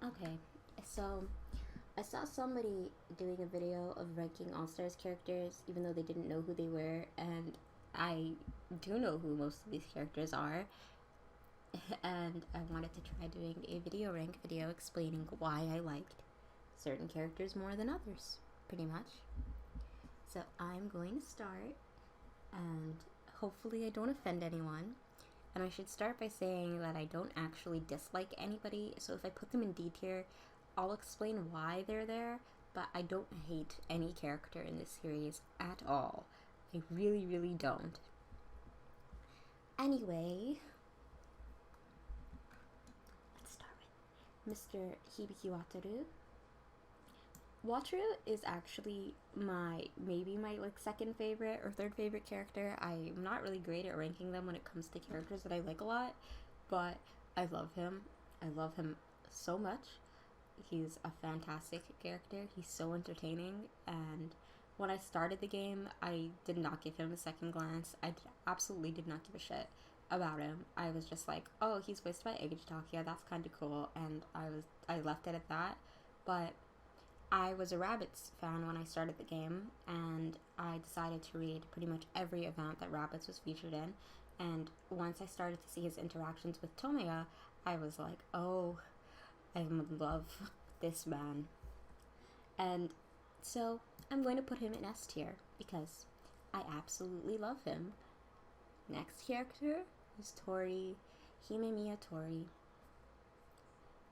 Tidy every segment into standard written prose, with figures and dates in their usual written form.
Okay, so I saw somebody doing a video of ranking All Stars characters, even though they didn't know who they were, and I do know who most of these characters are, and I wanted to try doing a video rank video explaining why I liked certain characters more than others, pretty much. So I'm going to start, and hopefully I don't offend anyone. And I should start by saying that I don't actually dislike anybody, so if I put them in D tier, I'll explain why they're there, but I don't hate any character in this series at all. I really, really don't. Anyway, let's start with Mr. Hibiki Wataru. Wataru is actually maybe my like second favorite or third favorite character. I'm not really great at ranking them when it comes to characters that I like a lot, but I love him. I love him so much. He's a fantastic character. He's so entertaining, and when I started the game, I did not give him a second glance. Absolutely did not give a shit about him. I was just like, oh, he's voiced by Egajitakia, that's kind of cool, and I left it at that. But I was a Rabbids fan when I started the game, and I decided to read pretty much every event that Rabbids was featured in. And once I started to see his interactions with Tomoya, I was like, oh, I'm in love with this man. And so I'm going to put him in S tier because I absolutely love him. Next character is Tori, Himemiya Tori.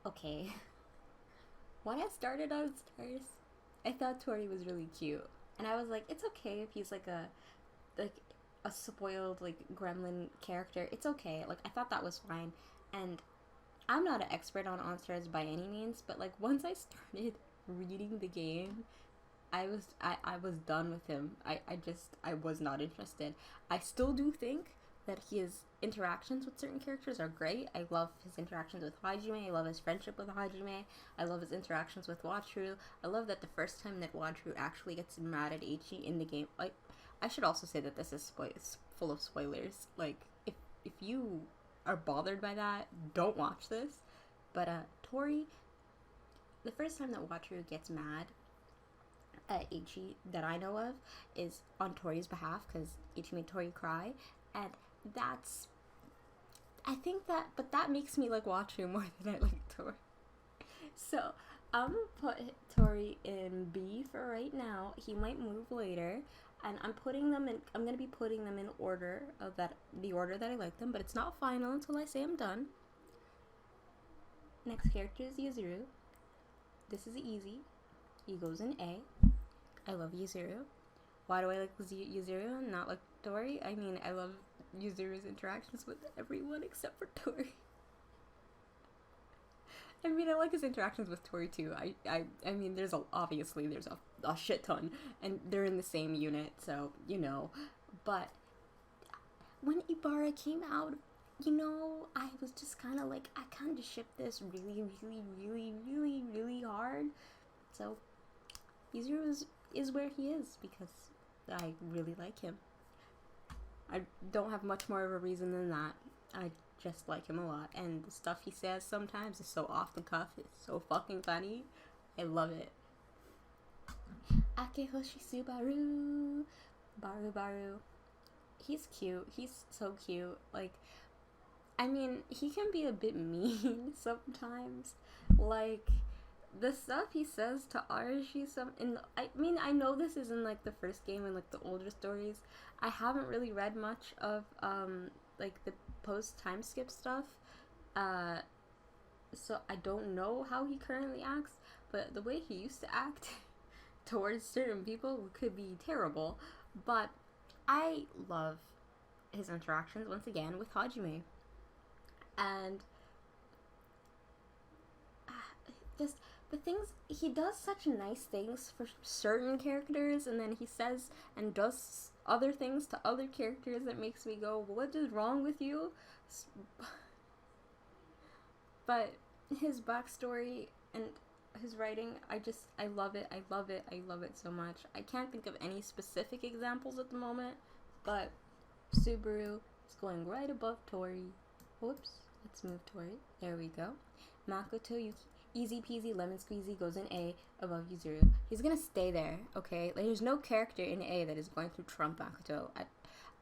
Okay. When I started on Stars, I thought Tori was really cute, and I was like, it's okay if he's like a spoiled like gremlin character. It's okay. Like I thought that was fine, and I'm not an expert on Stars by any means, but like once I started reading the game, I was done with him. I was not interested. I still do think that his interactions with certain characters are great. I love his interactions with Hajime. I love his friendship with Hajime. I love his interactions with Wataru. I love that the first time that Wataru actually gets mad at Ichi in the game. Like, I should also say that this is full of spoilers. Like, if you are bothered by that, don't watch this. But Tori, the first time that Wataru gets mad at Ichi that I know of is on Tori's behalf because Ichi made Tori cry, and that's I think that, but that makes me like Wataru more than I like Tori. So I'm gonna put Tori in B for right now. He might move later, and I'm gonna be putting them in order of the order that I like them, but it's not final until I say I'm done. Next character is Yuzuru. This is easy. He goes in A. I love Yuzuru. Why do I like Yuzuru and not like Tori? I mean, I love Yuzuru's interactions with everyone except for Tori. I mean, I like his interactions with Tori too. I mean, obviously there's a shit ton, and they're in the same unit, so you know. But when Ibarra came out, you know, I was just kind of like, I kind of shipped this really, really, really, really, really hard. So Yuzuru is where he is because I really like him. I don't have much more of a reason than that. I just like him a lot, and the stuff he says sometimes is so off the cuff. It's so fucking funny. I love it. Akehoshi Subaru. Baru. He's cute. He's so cute. Like, I mean, he can be a bit mean sometimes. Like, the stuff he says to Arashi, I know this is in like the first game and like the older stories. I haven't really read much of like the post time skip stuff, so I don't know how he currently acts. But the way he used to act towards certain people could be terrible. But I love his interactions once again with Hajime, and just the things he does, such nice things for certain characters, and then he says and does other things to other characters that makes me go, what is wrong with you? But his backstory and his writing, I love it. I love it so much. I can't think of any specific examples at the moment, but Subaru is going right above Tori. Whoops, let's move Tori. There we go. Makoto Yuki. Easy peasy lemon squeezy goes in A, above Yuzuru. He's gonna stay there, okay? Like, there's no character in A that is going to trump Makoto.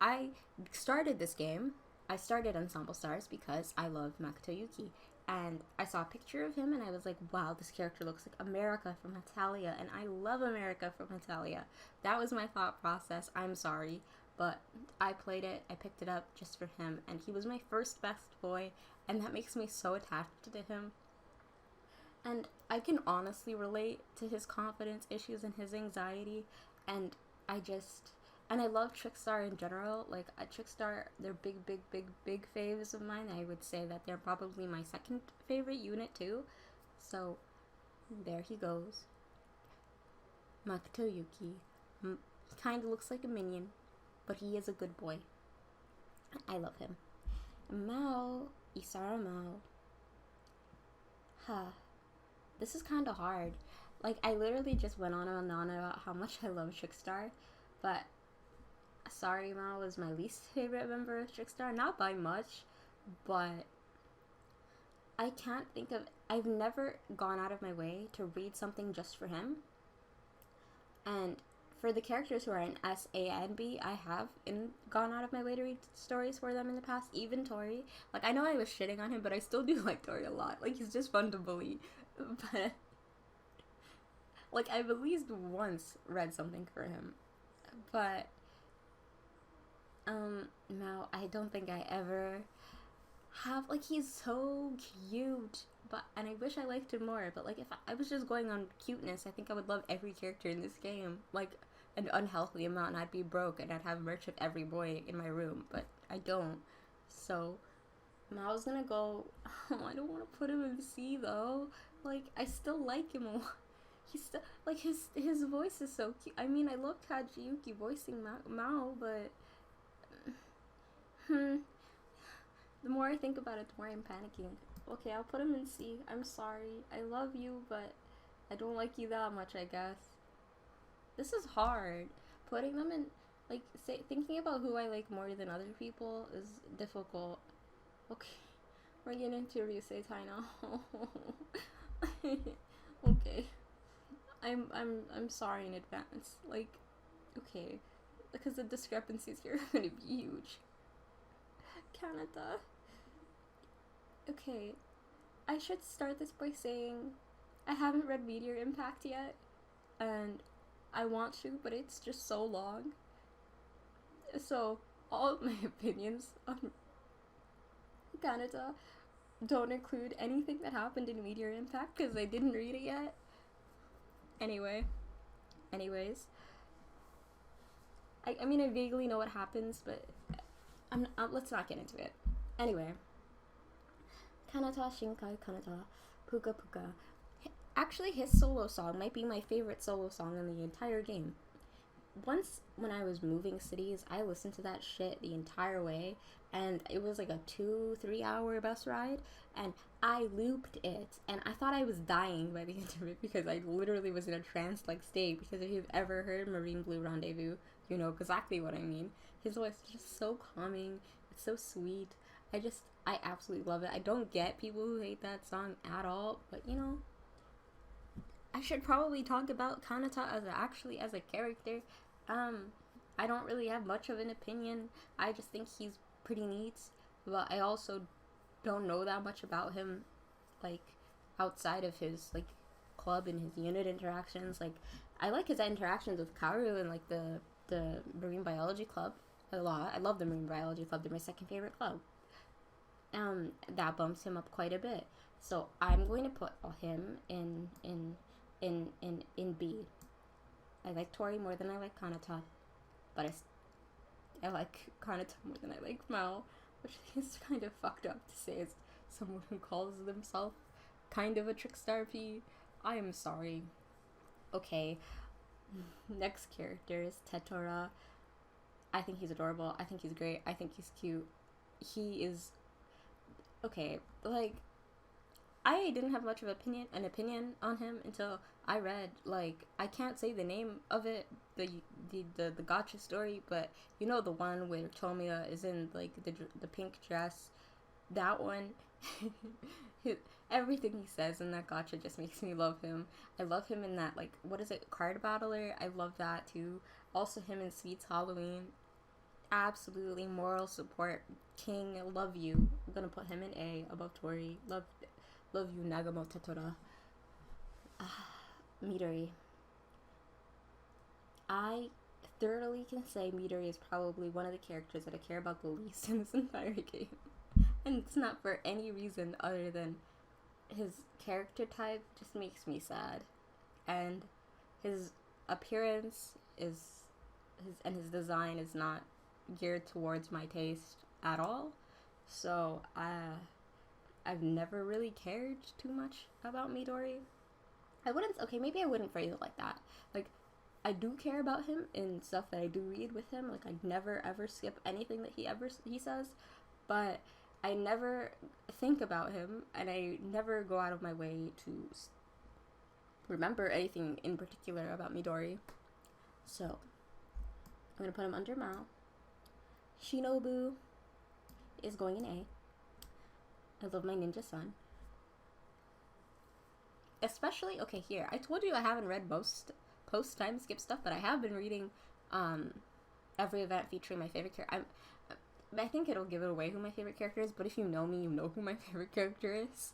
I started this game. I started Ensemble Stars because I love Makoto Yuki. And I saw a picture of him and I was like, wow, this character looks like America from Hetalia. And I love America from Hetalia. That was my thought process. I'm sorry. But I played it. I picked it up just for him. And he was my first best boy. And that makes me so attached to him. And I can honestly relate to his confidence issues and his anxiety. And I love Trickstar in general. Like, Trickstar, they're big faves of mine. I would say that they're probably my second favorite unit, too. So, there he goes. Makoto Yuki. He kind of looks like a minion, but he is a good boy. I love him. Mao. Isara Mao. This is kind of hard. Like, I literally just went on and on about how much I love Trickstar, but Sorry Mao was my least favorite member of Trickstar. Not by much, but I can't think of... I've never gone out of my way to read something just for him. And for the characters who are in S, A, and B, I have gone out of my way to read stories for them in the past. Even Tori. Like, I know I was shitting on him, but I still do like Tori a lot. Like, he's just fun to bully. But, like, I've at least once read something for him. But, no, I don't think I ever have. Like, he's so cute. And I wish I liked him more. But, like, if I was just going on cuteness, I think I would love every character in this game. Like, an unhealthy amount, and I'd be broke, and I'd have merch of every boy in my room. But I don't. So, Mao's gonna go... Oh, I don't want to put him in C, though. Like, I still like him a lot. He's still... Like, his voice is so cute. I mean, I love Kajiyuki voicing Mao, but... The more I think about it, the more I'm panicking. Okay, I'll put him in C. I'm sorry. I love you, but I don't like you that much, I guess. This is hard. Putting them in... Like, thinking about who I like more than other people is difficult. Okay. We're getting into Ryuseitai now. Okay. I'm sorry in advance. Like, okay. Because the discrepancies here are gonna be huge. Canada. Okay. I should start this by saying I haven't read Meteor Impact yet. And I want to, but it's just so long. So, all of my opinions on Canada don't include anything that happened in Meteor Impact because I didn't read it yet. Anyways. I mean, I vaguely know what happens, but let's not get into it. Anyway. Kanata Shinkai Kanata Puka Puka. Actually, his solo song might be my favorite solo song in the entire game. Once, when I was moving cities, I listened to that shit the entire way, and it was like a 2-3 hour bus ride, and I looped it, and I thought I was dying by the end of it, because I literally was in a trance-like state, because if you've ever heard Marine Blue Rendezvous, you know exactly what I mean. His voice is just so calming, it's so sweet, I absolutely love it. I don't get people who hate that song at all, but you know, I should probably talk about Kanata as a character. I don't really have much of an opinion. I just think he's pretty neat, but I also don't know that much about him, like, outside of his, like, club and his unit interactions. Like, I like his interactions with Kaoru and, like, the Marine Biology Club a lot. I love the Marine Biology Club. They're my second favorite club. That bumps him up quite a bit. So I'm going to put him in B. I like Tori more than I like Kanata, but I like Kanata more than I like Mao, which I think is kind of fucked up to say as someone who calls themselves kind of a Trickstar P. I am sorry. Okay, next character is Tetora. I think he's adorable. I think he's great. I think he's cute. He is... Okay, like, I didn't have much of an opinion on him until I read, like, I can't say the name of it, the gacha story, but you know the one where Tomiya is in, like, the pink dress, that one, Everything he says in that gacha just makes me love him. I love him in that, like, what is it, card battler? I love that too. Also him in Sweet's Halloween. Absolutely moral support. King, love you. I'm gonna put him in A above Tori. Love you, Nagamo Totora. Midori. I thoroughly can say Midori is probably one of the characters that I care about the least in this entire game. And it's not for any reason other than his character type just makes me sad. And his appearance his design is not geared towards my taste at all. So I've never really cared too much about Midori. Maybe I wouldn't phrase it like that. Like, I do care about him in stuff that I do read with him. Like, I never ever skip anything that he says, but I never think about him, and I never go out of my way to remember anything in particular about Midori. So I'm gonna put him under Mao. Shinobu is going in A. I love my ninja son. Especially, okay, here. I told you I haven't read most post-time skip stuff, but I have been reading every event featuring my favorite character. I think it'll give it away who my favorite character is, but if you know me, you know who my favorite character is.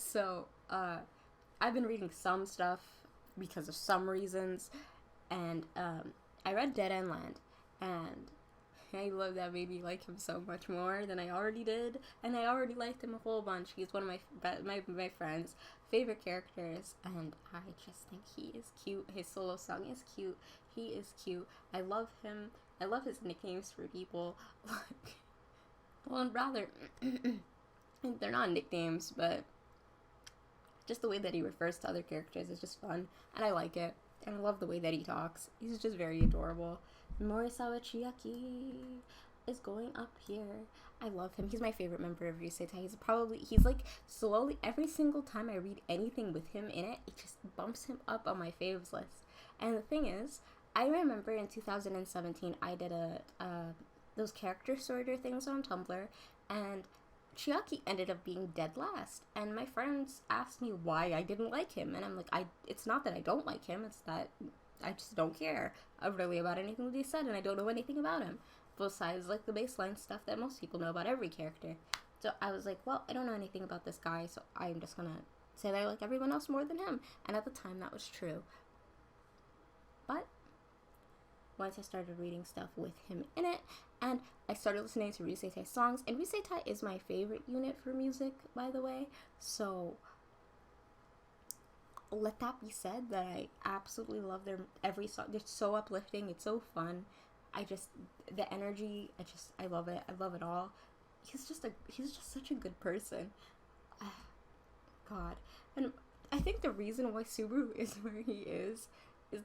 So, I've been reading some stuff because of some reasons, and I read Dead End Land, and I love that made me like him so much more than I already did, and I already liked him a whole bunch. He's one of my friends' favorite characters, and I just think he is cute. His solo song is cute. He is cute. I love him. I love his nicknames for people. Well, rather, they're not nicknames, but just the way that he refers to other characters is just fun, and I like it. And I love the way that he talks. He's just very adorable. Morisawa Chiaki is going up here. I love him. He's my favorite member of Ryuseitai. He's like, slowly, every single time I read anything with him in it, it just bumps him up on my faves list. And the thing is, I remember in 2017, I did those character sorter things on Tumblr, and Chiaki ended up being dead last. And my friends asked me why I didn't like him, and I'm like, it's not that I don't like him, it's that I just don't care really about anything that he said, and I don't know anything about him, besides like the baseline stuff that most people know about every character. So I was like, well, I don't know anything about this guy, so I'm just gonna say that I like everyone else more than him. And at the time, that was true. But once I started reading stuff with him in it, and I started listening to Ryuseitai songs, and Ryuseitai is my favorite unit for music, by the way, so let that be said that I absolutely love their every song. They're so uplifting, it's so fun. The energy, I love it. I love it all. He's just such a good person. God. And I think the reason why Subaru is where he is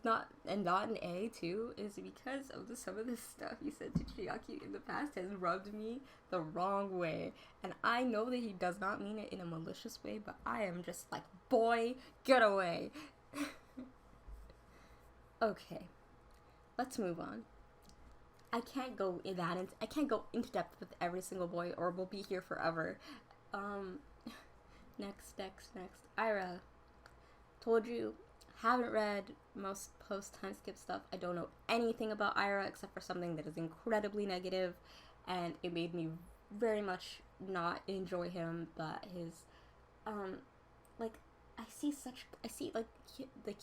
not an A too, is because of some of the stuff he said to Chiaki in the past has rubbed me the wrong way. And I know that he does not mean it in a malicious way, but I am just like, boy, get away. Okay, let's move on. I can't go into depth with every single boy, or we'll be here forever. Next. Ira. Told you, haven't read most post-time skip stuff. I don't know anything about Ira except for something that is incredibly negative, and it made me very much not enjoy him. But his, I see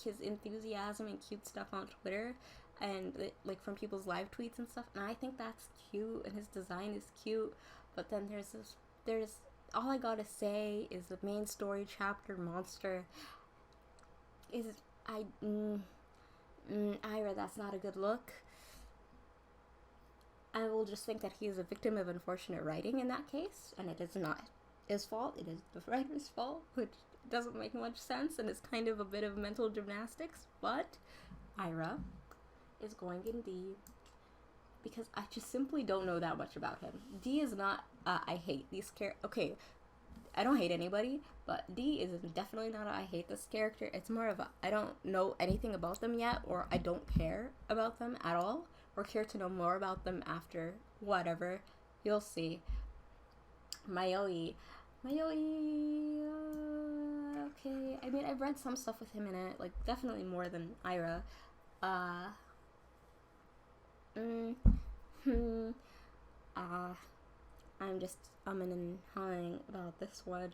his enthusiasm and cute stuff on Twitter, and like from people's live tweets and stuff, and I think that's cute, and his design is cute. But then there's all I gotta say is the main story chapter monster is Ira, that's not a good look. I will just think that he is a victim of unfortunate writing in that case, and it is not his fault, it is the writer's fault, which doesn't make much sense, and it's kind of a bit of mental gymnastics. But Ira is going in D, because I just simply don't know that much about him. D is not, I hate these characters. Okay, I don't hate anybody, but D is definitely not a I hate this character. It's more of a I don't know anything about them yet, or I don't care about them at all, or care to know more about them after whatever. You'll see. Mayoi, Mayoi, okay. I mean, I've read some stuff with him in it, like definitely more than Ira. Uh, mm, hmm, uh, I'm just umming and hawing about this one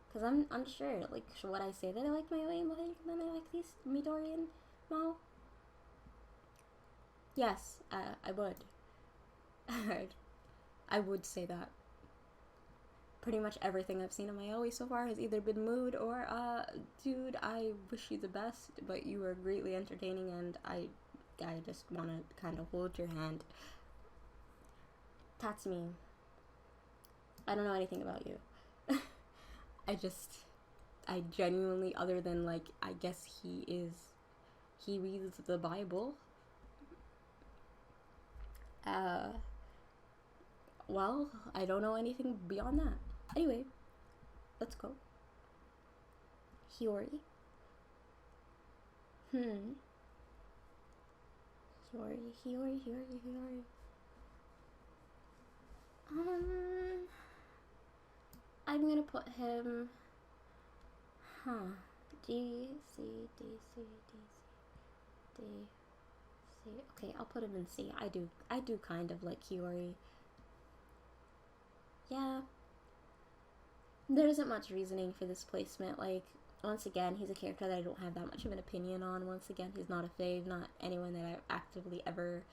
because I'm unsure. Like, should I say that I like Mayoi more than I like these Midori and Mao? Yes, I would. I would say that. Pretty much everything I've seen of Mayoi so far has either been mood or, dude, I wish you the best, but you were greatly entertaining, and I just want to kind of hold your hand. Tatsumi, I don't know anything about you. I genuinely, other than, like, I guess he reads the Bible. Well, I don't know anything beyond that. Anyway, let's go. Hiyori. Hiyori. I'm gonna put him. D, C, D, C, D, C, D, C. Okay, I'll put him in C. I do kind of like Hiyori. Yeah. There isn't much reasoning for this placement. Like, once again, he's a character that I don't have that much of an opinion on. Once again, he's not a fave, not anyone that I've actively ever,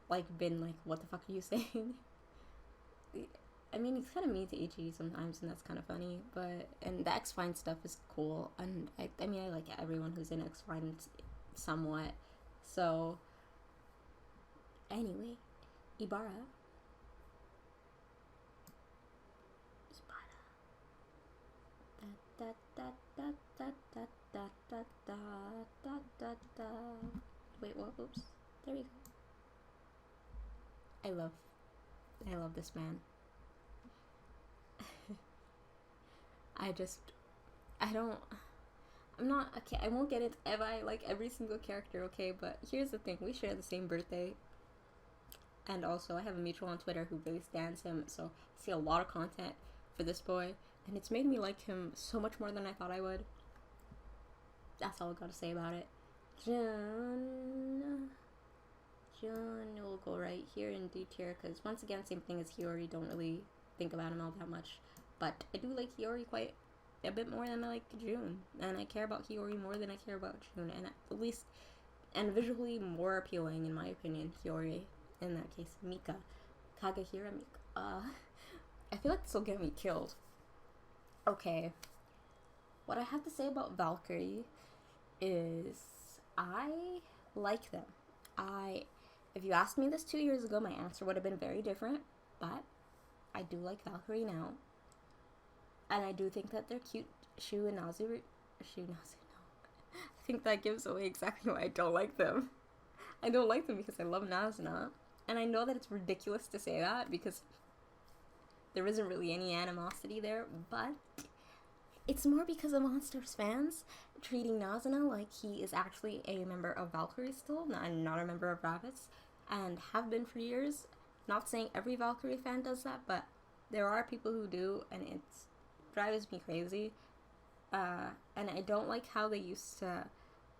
like, been like, what the fuck are you saying? I mean, he's kind of mean to Ichi sometimes, and that's kind of funny, and the X-Fine stuff is cool, and I mean, I like everyone who's in X-Fine somewhat, so, anyway, Ibara. Wait, what? Oops. There we go. I love this man. I'm not, okay, I won't get into if I like every single character, okay, but here's the thing, we share the same birthday, and also I have a mutual on Twitter who really stands him, so I see a lot of content for this boy, and it's made me like him so much more than I thought I would. That's all I gotta say about it. Jun will go right here in D tier, because once again, same thing as Hiyori, don't really think about him all that much, but I do like Hiyori quite a bit more than I like Jun, and I care about Hiyori more than I care about Jun, and at least, and visually more appealing in my opinion, Hiyori, in that case, Mika. Kagehira Mika. I feel like this will get me killed. Okay. What I have to say about Valkyrie is I like them. If you asked me this 2 years ago, my answer would have been very different, but I do like Valkyrie now. And I do think that they're cute. Shu and Nazu, no. I think that gives away exactly why I don't like them. I don't like them because I love Nazuna. And I know that it's ridiculous to say that because there isn't really any animosity there, but it's more because of Monsters fans treating Nazuna like he is actually a member of Valkyrie still, not a member of Rabbits, and have been for years. Not saying every Valkyrie fan does that, but there are people who do, and it drives me crazy. And I don't like how they used to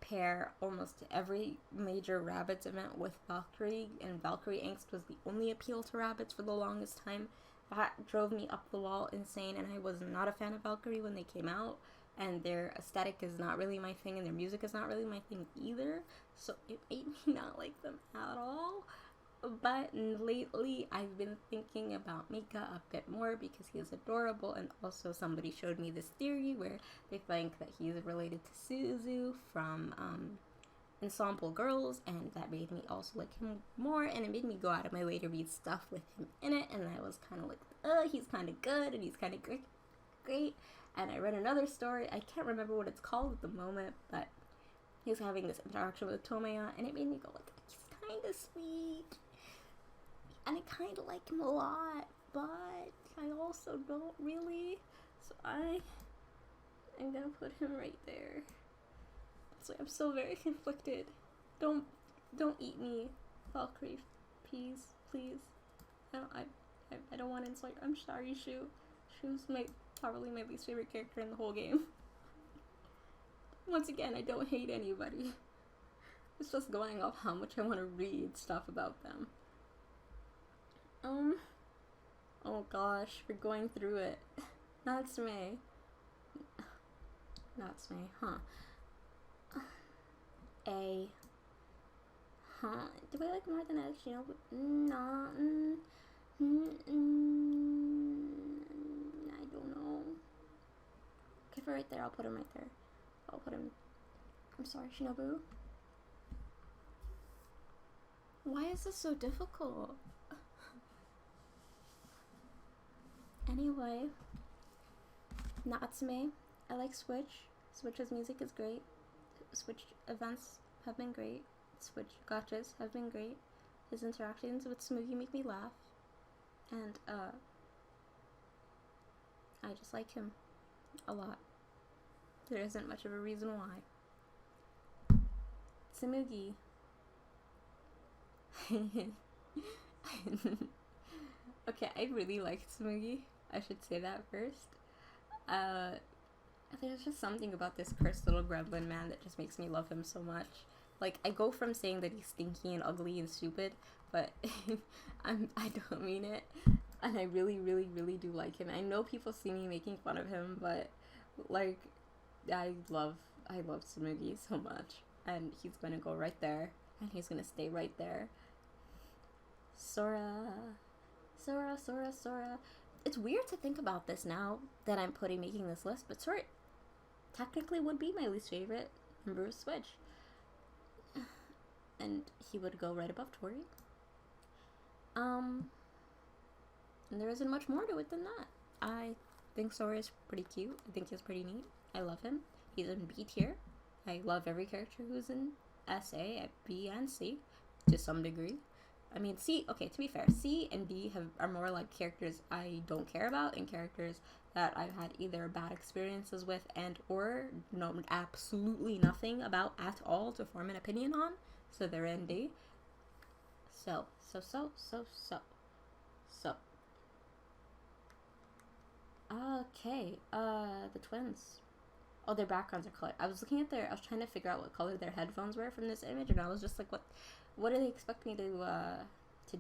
pair almost every major Rabbids event with Valkyrie, and Valkyrie Angst was the only appeal to Rabbids for the longest time. That drove me up the wall insane, and I was not a fan of Valkyrie when they came out, and their aesthetic is not really my thing, and their music is not really my thing either, so it made me not like them at all. But lately, I've been thinking about Mika a bit more because he is adorable, and also somebody showed me this theory where they think that he is related to Suzu from Ensemble Girls, and that made me also like him more, and it made me go out of my way to read stuff with him in it, and I was kind of like, he's kind of good, and he's kind of great, and I read another story, I can't remember what it's called at the moment, but he's having this interaction with Tomoya, and it made me go like, he's kind of sweet, and I kind of like him a lot, but I also don't really, so I'm gonna put him right there. So I'm still very conflicted. Don't eat me, Valkyrie, please. I don't want to insult you. I'm sorry, Shu. who's probably my least favorite character in the whole game. Once again, I don't hate anybody. It's just going off how much I want to read stuff about them. Oh gosh, we're going through it. Natsume. Natsume, huh? A. Huh? Do I like more than X? You know, no. I don't know. Okay, for right there, I'll put him right there. I'll put him. I'm sorry, Shinobu. Why is this so difficult? Anyway, Natsume. I like Switch. Switch's music is great. Switch events have been great. Switch gotchas have been great. His interactions with Smoogie make me laugh. And, I just like him a lot. There isn't much of a reason why. Smoogie. Okay, I really liked Smoogie. I should say that first. There's just something about this cursed little gremlin man that just makes me love him so much. Like, I go from saying that he's stinky and ugly and stupid, but I don't mean it. And I really, really, really do like him. I know people see me making fun of him, but, like, I love Smoogie so much. And he's gonna go right there. And he's gonna stay right there. Sora. It's weird to think about this now that I'm making this list, but Sora technically would be my least favorite member of Switch. And he would go right above Tori. And there isn't much more to it than that. I think Sora is pretty cute. I think he's pretty neat. I love him. He's in B tier. I love every character who's in SA, B, and C to some degree. I mean, C, okay, to be fair, C and D are more like characters I don't care about and characters that I've had either bad experiences with and or know absolutely nothing about at all to form an opinion on. So they're in D. So. Okay, the twins. Oh, their backgrounds are colored. I was trying to figure out what color their headphones were from this image, and I was just like, what do they expect me to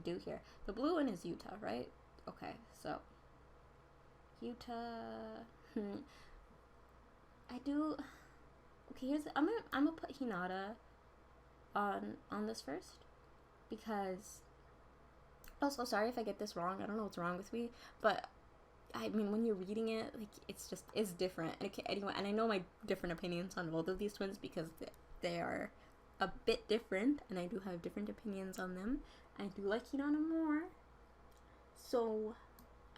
do here? The blue one is Utah, right? Okay, so Utah. Okay, I'm gonna put Hinata on this first, because also, sorry if I get this wrong. I don't know what's wrong with me, but I mean, when you're reading it, like, it's different. Anyway, and I know my different opinions on both of these twins because they are a bit different, and I do have different opinions on them. I do like Hinata more, so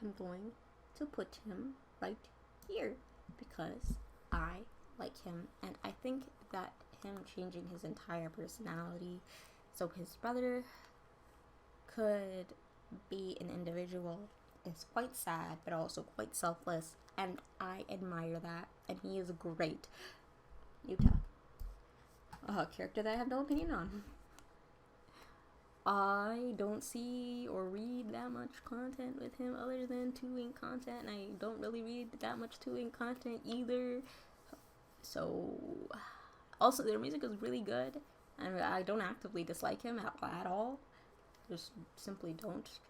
I'm going to put him right here because I like him, and I think that him changing his entire personality so his brother could be an individual is quite sad, but also quite selfless, and I admire that, and he is great. Utah. A character that I have no opinion on. I don't see or read that much content with him other than 2-ink content, and I don't really read that much 2-ink content either. So, also their music is really good, and I don't actively dislike him at all. Just simply don't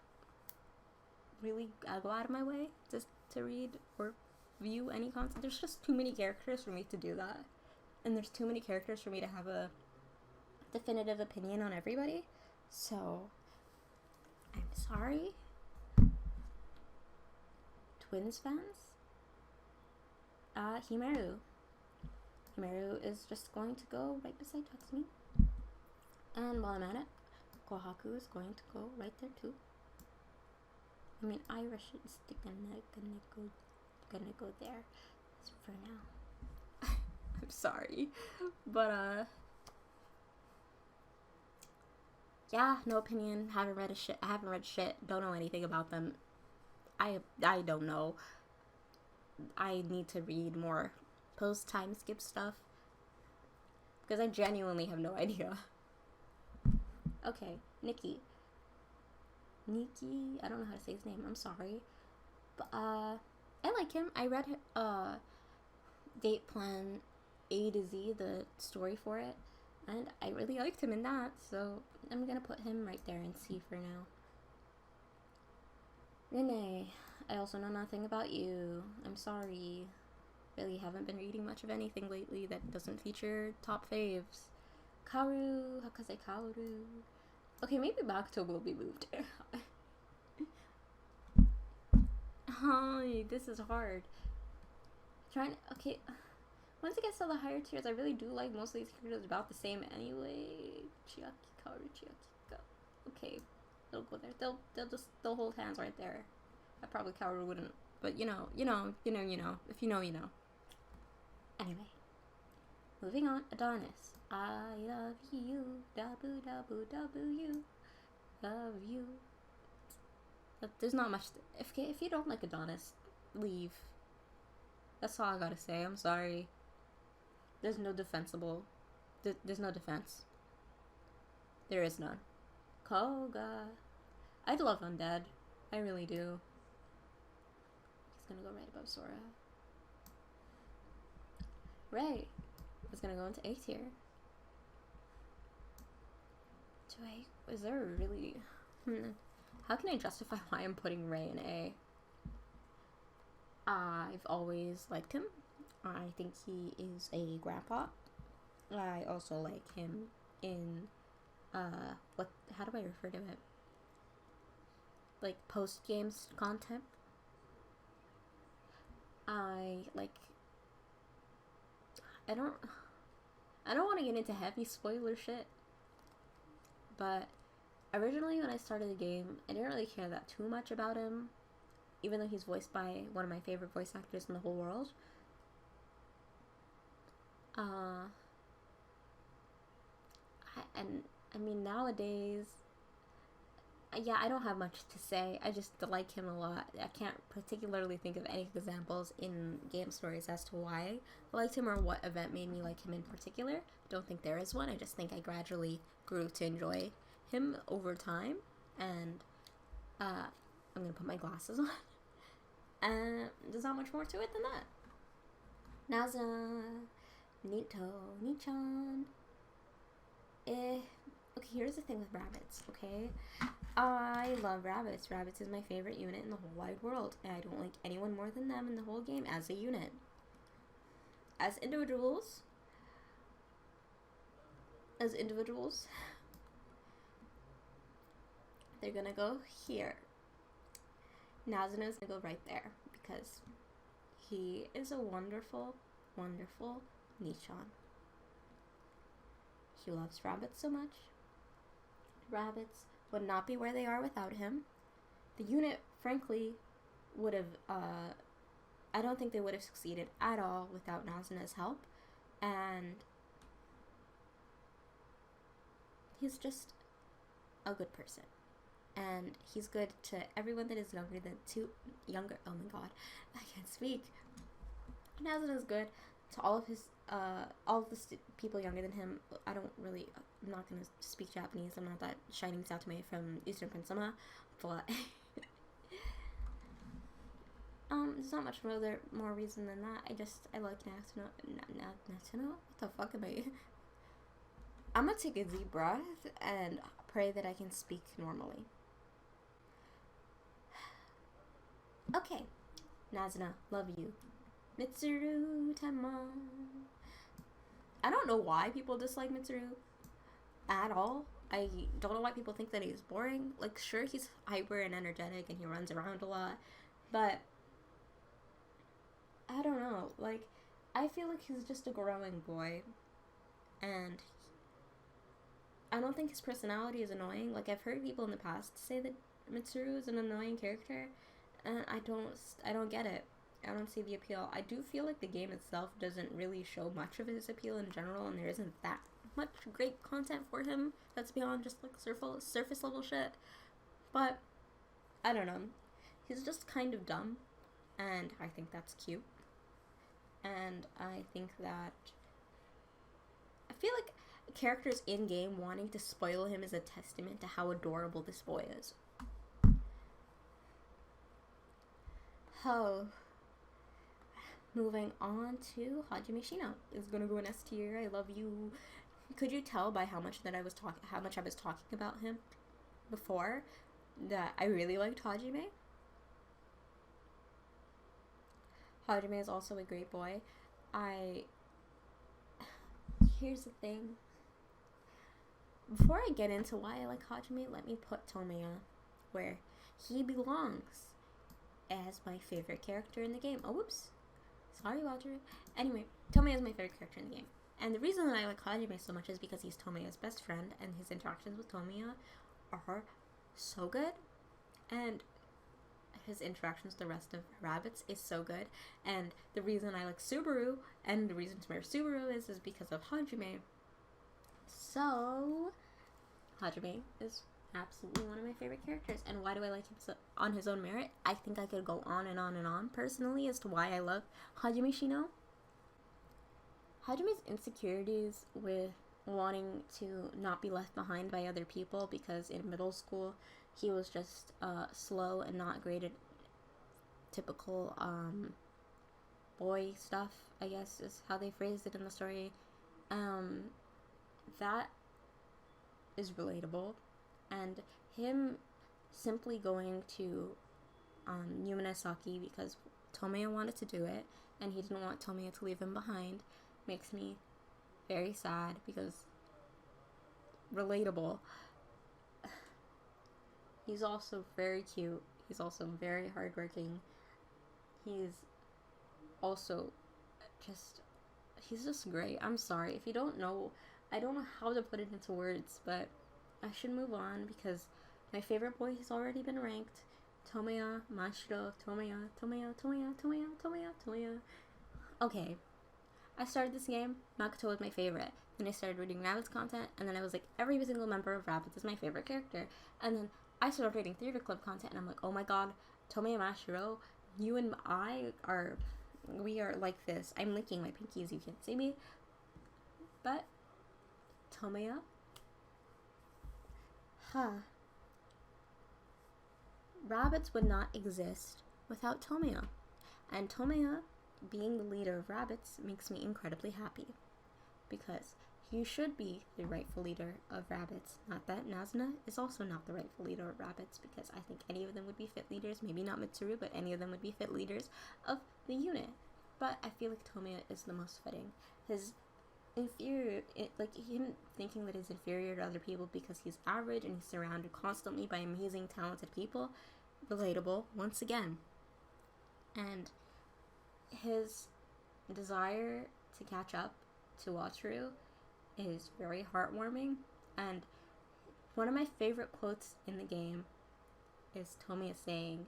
really go out of my way just to read or view any content. There's just too many characters for me to do that, and there's too many characters for me to have a definitive opinion on everybody. So I'm sorry, Twins fans. Himeru is just going to go right beside Tatsumi, and while I'm at it, Kohaku is going to go right there too. I mean, Irish is gonna go there for now. I'm sorry, but yeah, no opinion. I haven't read shit. Don't know anything about them. I don't know. I need to read more post time skip stuff because I genuinely have no idea. Okay, Nikki, I don't know how to say his name, I'm sorry. But, I like him. I read Date Plan A to Z, the story for it, and I really liked him in that, so I'm gonna put him right there in C for now. Renee, I also know nothing about you. I'm sorry. Really haven't been reading much of anything lately that doesn't feature top faves. Kaoru, Hakaze Kaoru. Okay, maybe Bakuto will be moved. Hi, this is hard. Okay. Once it gets to the higher tiers, I really do like most of these characters about the same anyway. Chiaki, Kaoru, Chiaki, okay, they'll go there. They'll hold hands right there. I probably Kaoru wouldn't, but you know. If you know, you know. Anyway, moving on. Adonis. I love you, dabu dabu dabu love you. But there's not much. If you don't like Adonis, leave. That's all I gotta say. I'm sorry. There's no defensible. There's no defense. There is none. Koga. I'd love Undead. I really do. He's gonna go right above Sora. Ray is gonna go into A tier. Is there really... How can I justify why I'm putting Ray in A? I've always liked him. I think he is a grandpa. I also like him in, how do I refer to it? Like, post-games content. I don't want to get into heavy spoiler shit, but originally when I started the game, I didn't really care that too much about him, even though he's voiced by one of my favorite voice actors in the whole world. I mean, nowadays, yeah, I don't have much to say. I just like him a lot. I can't particularly think of any examples in game stories as to why I liked him or what event made me like him in particular. Don't think there is one. I just think I gradually grew to enjoy him over time. And I'm gonna put my glasses on. And there's not much more to it than that. Naza, Nito, Nichan. Okay, here's the thing with rabbits, okay? I love rabbits. Rabbits is my favorite unit in the whole wide world, and I don't like anyone more than them in the whole game as a unit. As individuals, they're gonna go here. Nazuna's gonna go right there, because he is a wonderful, wonderful Nichan. He loves rabbits so much. Rabbits would not be where they are without him. The unit, frankly, would have, I don't think they would have succeeded at all without Nazuna's help. And he's just a good person. And he's good to everyone that is younger than oh my god, I can't speak. Nazuna's good to all of his, people younger than him. I'm not gonna speak Japanese. I'm not that Shining Satome from Eastern Peninsula, but there's not much more reason than that. I like Natsuno. What the fuck am I? I'm gonna take a deep breath and pray that I can speak normally. Okay, Nazuna, love you. Mitsuru Tenma. I don't know why people dislike Mitsuru at all. I don't know why people think that he's boring. Like, sure, he's hyper and energetic and he runs around a lot, but I don't know. Like, I feel like he's just a growing boy, and I don't think his personality is annoying. Like, I've heard people in the past say that Mitsuru is an annoying character, and I don't get it. I don't see the appeal. I do feel like the game itself doesn't really show much of his appeal in general, and there isn't that much great content for him that's beyond just like surface level shit. But I don't know. He's just kind of dumb, and I think that's cute. And I think that I feel like characters in game wanting to spoil him is a testament to how adorable this boy is. Oh, moving on to Hajime Shino. Is gonna go in S tier. I love you. Could you tell by how much I was talking about him before that I really liked Hajime? Hajime is also a great boy. Here's the thing. Before I get into why I like Hajime, let me put Tomoya where he belongs as my favorite character in the game. Oh, whoops. Sorry, Walter. Anyway, Tomoya is my favorite character in the game. And the reason that I like Hajime so much is because he's Tomoya's best friend, and his interactions with Tomoya are so good. And his interactions with the rest of rabbits is so good. And the reason I like Subaru, and the reason to marry Subaru is because of Hajime. So, Hajime is absolutely one of my favorite characters. And why do I like him so, on his own merit? I think I could go on and on and on personally as to why I love Hajime Shino. Hajime's insecurities with wanting to not be left behind by other people, because in middle school he was just slow and not great at typical boy stuff, I guess is how they phrased it in the story. That is relatable. And him simply going to Yumenesaki because Tomoya wanted to do it and he didn't want Tomoya to leave him behind makes me very sad, because relatable. He's also very cute. He's also very hardworking. He's also he's just great. I'm sorry. If you don't know, I don't know how to put it into words, but I should move on because my favorite boy has already been ranked. Tomoya, Mashiro, Tomoya. Okay. I started this game, Makoto was my favorite. Then I started reading Rabbids content, and then I was like, every single member of Rabbids is my favorite character. And then I started reading Theater Club content, and I'm like, oh my god, Tomoya Mashiro, you and we are like this. I'm licking my pinkies, you can't see me. But, Tomoya, Rabbids would not exist without Tomoya. And Tomoya, being the leader of Rabbids, makes me incredibly happy. Because you should be the rightful leader of Rabbids. Not that Nazuna is also not the rightful leader of Rabbids, because I think any of them would be fit leaders. Maybe not Mitsuru, but any of them would be fit leaders of the unit. But I feel like Tomoya is the most fitting. His inferior, him thinking that he's inferior to other people because he's average and he's surrounded constantly by amazing, talented people. Relatable, once again. And his desire to catch up to Wataru is very heartwarming, and one of my favorite quotes in the game is Tomoya saying,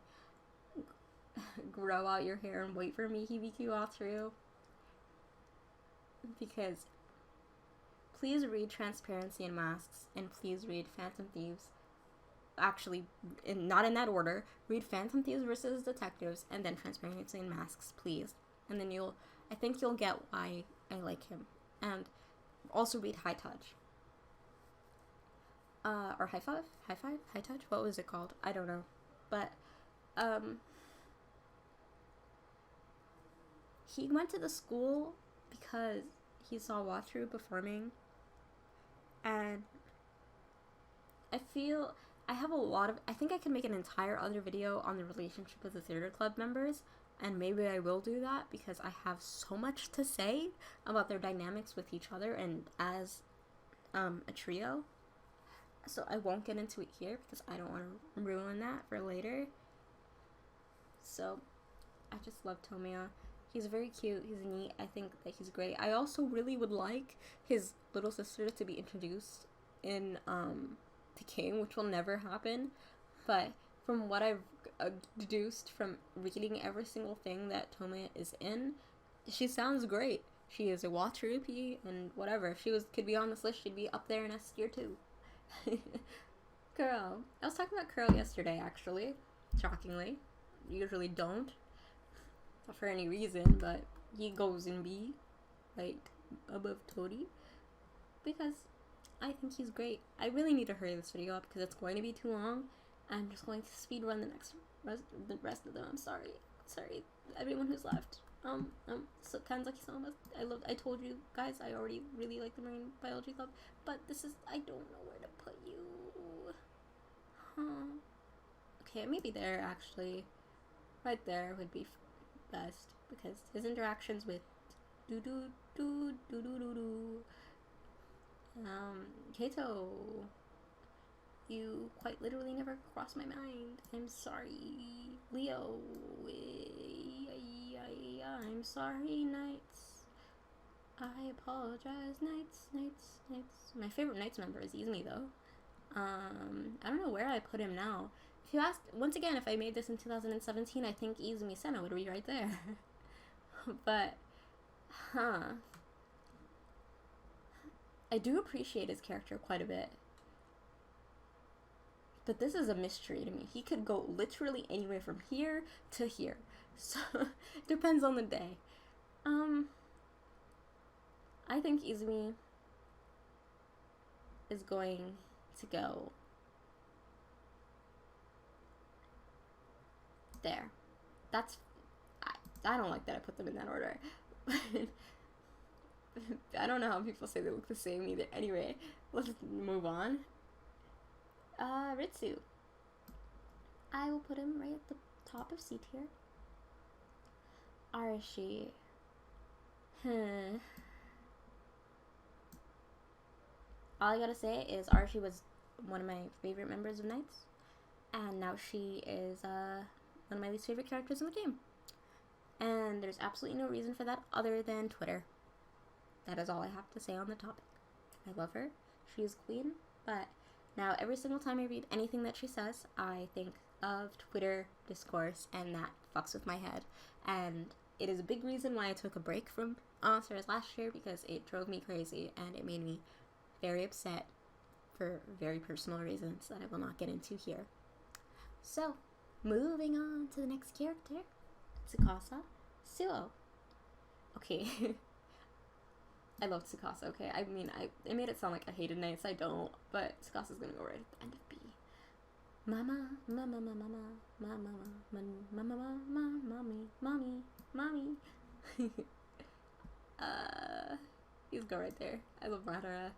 grow out your hair and wait for me, Hibiki Wataru, because please read Transparency and Masks, and please read Phantom Thieves. Actually, not in that order. Read Phantom Thieves versus Detectives, and then Transparency and Masks, please. And then I think you'll get why I like him. And also read High Touch. Or High Five? High Touch? What was it called? I don't know. But, he went to the school because he saw Wataru performing. And I think I can make an entire other video on the relationship of the theater club members, and maybe I will do that because I have so much to say about their dynamics with each other and as a trio. So I won't get into it here because I don't want to ruin that for later. So I just love Tomoya. He's very cute, he's neat, I think that he's great. I also really would like his little sister to be introduced in the game, which will never happen, but from what I've deduced from reading every single thing that Tomoya is in, she sounds great. She is a Wataru and whatever. If she could be on this list, she'd be up there in S tier too. Kuro. I was talking about Kuro yesterday, actually. Shockingly. Usually don't. Not for any reason, but he goes in B, like, above Tori. Because I think he's great. I really need to hurry this video up because it's going to be too long. I'm just going to speedrun the rest of them. I'm sorry. Sorry, everyone who's left. So Kanzaki-sama, I told you guys I already really like the Marine Biology Club, but this is, I don't know where to put you. Huh. Okay, maybe there, actually. Right there would be best, because his interactions with Kato, you quite literally never crossed my mind. I'm sorry, Leo. I'm sorry, Knights. I apologize, Knights. My favorite Knights member is Izumi, though. I don't know where I put him now. If you asked, once again, if I made this in 2017, I think Izumi Senna would be right there. But, I do appreciate his character quite a bit. But this is a mystery to me. He could go literally anywhere from here to here. So, it depends on the day. I think Izumi is going to go there. That's, I don't like that I put them in that order. I don't know how people say they look the same either. Anyway, let's move on. Ritsu. I will put him right at the top of C tier. Arashi. All I gotta say is Arashi was one of my favorite members of Knights, and now she is one of my least favorite characters in the game. And there's absolutely no reason for that other than Twitter. That is all I have to say on the topic. I love her. She is queen, but now every single time I read anything that she says, I think of Twitter discourse, and that fucks with my head. And it is a big reason why I took a break from Enstars last year, because it drove me crazy, and it made me very upset for very personal reasons that I will not get into here. So, moving on to the next character, Tsukasa Suo. Okay. I love Tsukasa, okay? I mean, I made it sound like I hated Knights, I don't, but Tsukasa's gonna go right at the end of B. Mama, mommy. He's go right there. I love Madara.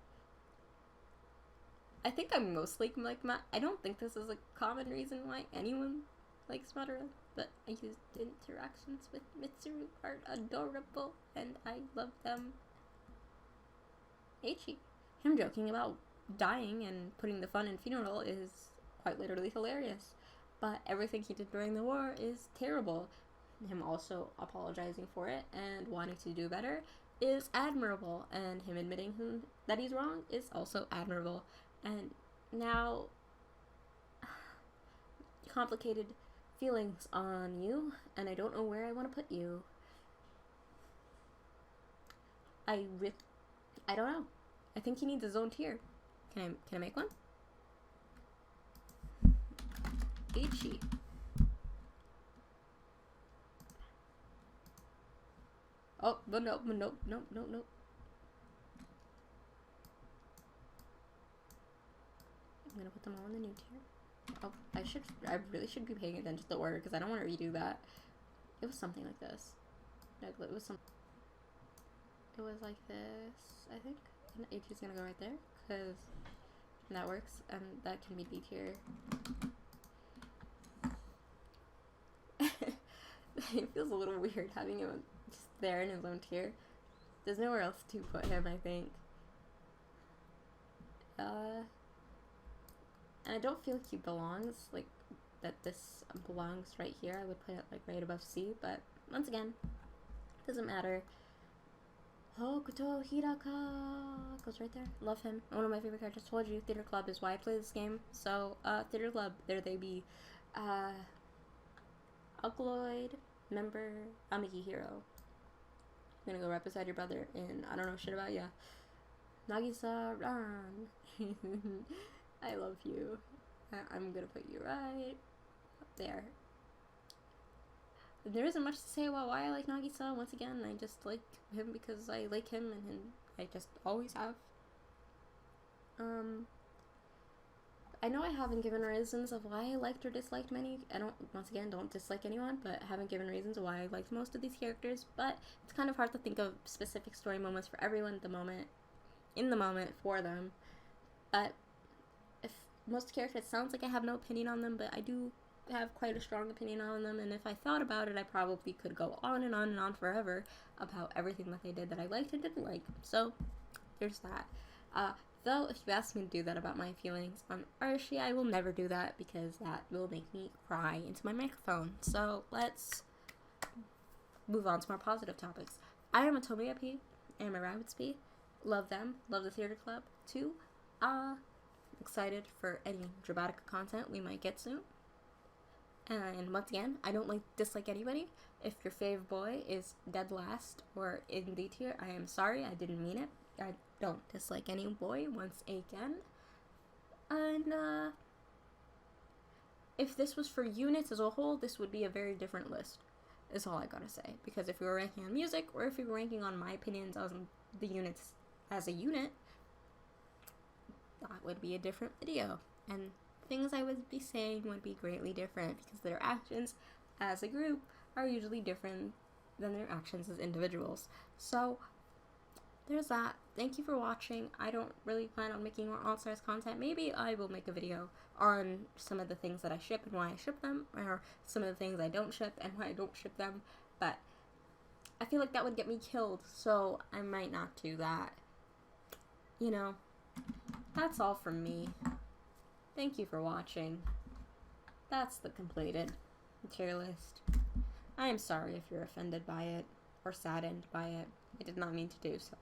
I think I'm mostly like I don't think this is a common reason why anyone likes Madara, but his interactions with Mitsuru are adorable, and I love them. Eiichi. Him joking about dying and putting the fun in funeral is quite literally hilarious, but everything he did during the war is terrible. Him also apologizing for it and wanting to do better is admirable, and him admitting that he's wrong is also admirable. And now, complicated feelings on you, and I don't know where I want to put you. I don't know. I think he needs his own tier. Can I make one? Eiichi. Oh, but no. I'm gonna put them all in the new tier. Oh, I really should be paying attention to the order, because I don't want to redo that. It was something like this. It was like this, I think. And Eiichi's gonna go right there, because that works, and that can be D tier. It feels a little weird having him just there in his own tier. There's nowhere else to put him, I think. And I don't feel like he belongs, like, that this belongs right here. I would put it, like, right above C, but once again, doesn't matter. Hokuto Hiraka goes right there. Love him. One of my favorite characters. Told you, Theater Club is why I play this game. So, Theater Club, there they be. Alkaloid, member, Amiki Hero. I'm gonna go right beside your brother, and I don't know shit about ya. Nagisa Ran. I love you. I'm gonna put you right up there. There isn't much to say about why I like Nagisa. Once again, I just like him because I like him, and I just always have. I know I haven't given reasons of why I liked or disliked many. I don't dislike anyone, but haven't given reasons why I liked most of these characters. But it's kind of hard to think of specific story moments for everyone at the moment, in the moment for them. But if most characters, it sounds like I have no opinion on them, but I do have quite a strong opinion on them, and if I thought about it, I probably could go on and on and on forever about everything that they did that I liked and didn't like. So there's that. Though, if you ask me to do that about my feelings on Archie, I will never do that because that will make me cry into my microphone. So, let's move on to more positive topics. I am a Tomoya P. I am a Rabbits P. Love them. Love the theater club, too. Excited for any dramatic content we might get soon. And once again, I don't dislike anybody. If your fave boy is dead last or in D tier, I am sorry, I didn't mean it. I don't dislike any boy once again. And if this was for units as a whole, this would be a very different list, is all I gotta say. Because if we were ranking on music, or if we were ranking on my opinions on the units as a unit, that would be a different video. And things I would be saying would be greatly different because their actions as a group are usually different than their actions as individuals. So there's that. Thank you for watching. I don't really plan on making more All-Stars content. Maybe I will make a video on some of the things that I ship and why I ship them, or some of the things I don't ship and why I don't ship them, but I feel like that would get me killed, so I might not do that. You know, that's all from me. Thank you for watching. That's the completed tier list. I am sorry if you're offended by it or saddened by it. I did not mean to do so.